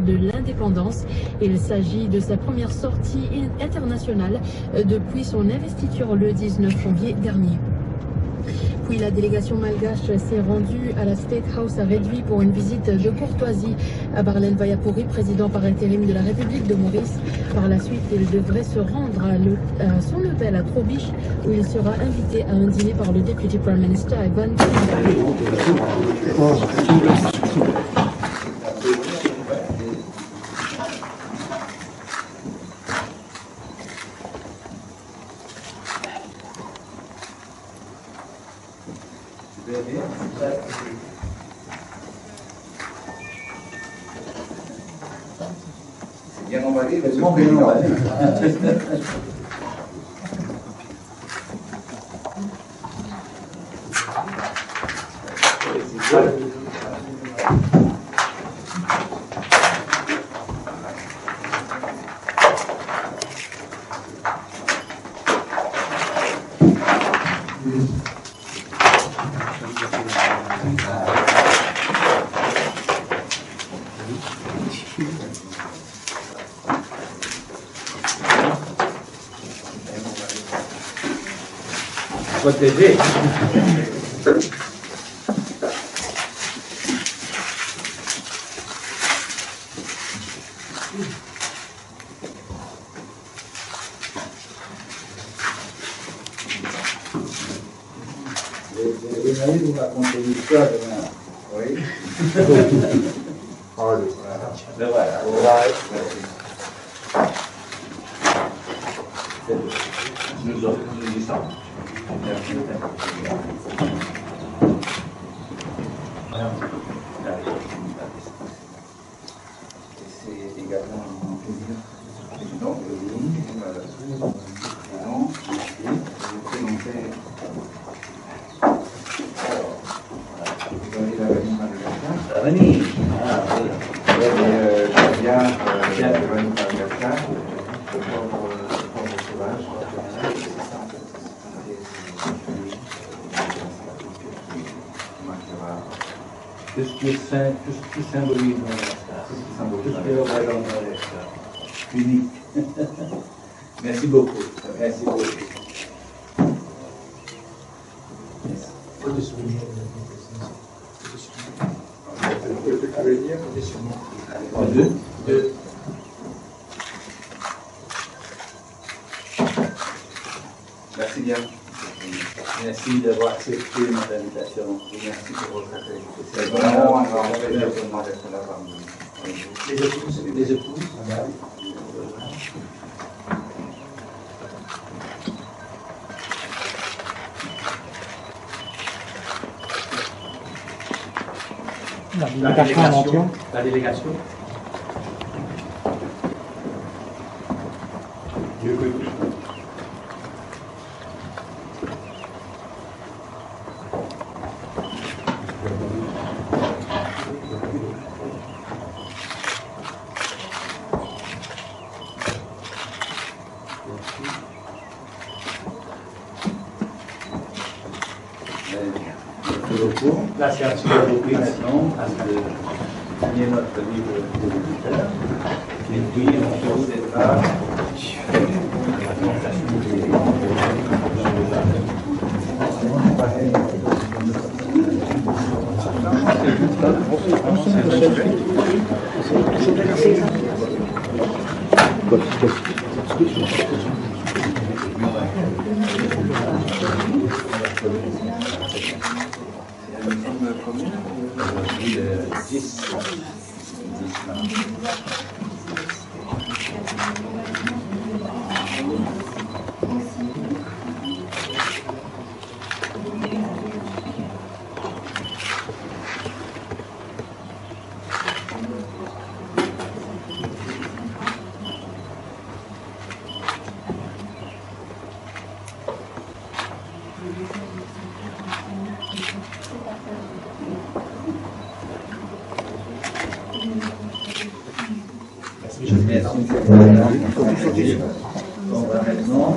de l'indépendance. Il s'agit de sa première sortie internationale depuis son investiture le 19 janvier dernier. Puis la délégation malgache s'est rendue à la State House à Réduit pour une visite de courtoisie à Barlen Vayapuri, président par intérim de la République de Maurice. Par la suite, il devrait se rendre à son hôtel à Trobiche où il sera invité à un dîner par le Deputy Prime Minister Evan. C'est bien emballé, mais c'est bien emballé. Protéger. Les amis vous racontez l'histoire demain. Oui. Le voilà. Nous autres, nous y sommes. C'est également un plaisir, président de l'Union, président, vous présenter. Vous avez la valise Madagascar. Venez. Ah, oui. Je viens de valise Madagascar, le pauvre sauvage. Tout ce qui symbolise Madagascar. Tout ce qui représente Madagascar. Unique. Merci beaucoup. Merci beaucoup. Deux. Merci bien. Merci d'avoir accepté notre invitation. Merci pour votre accueil. C'est vraiment un grand plaisir pour moi d'être là parmi vous. Les épouses. La délégation. La séance est reprise maintenant à signer notre livre de visiteurs. Et puis on procédera aujourd'hui le 10 mars. On va maintenant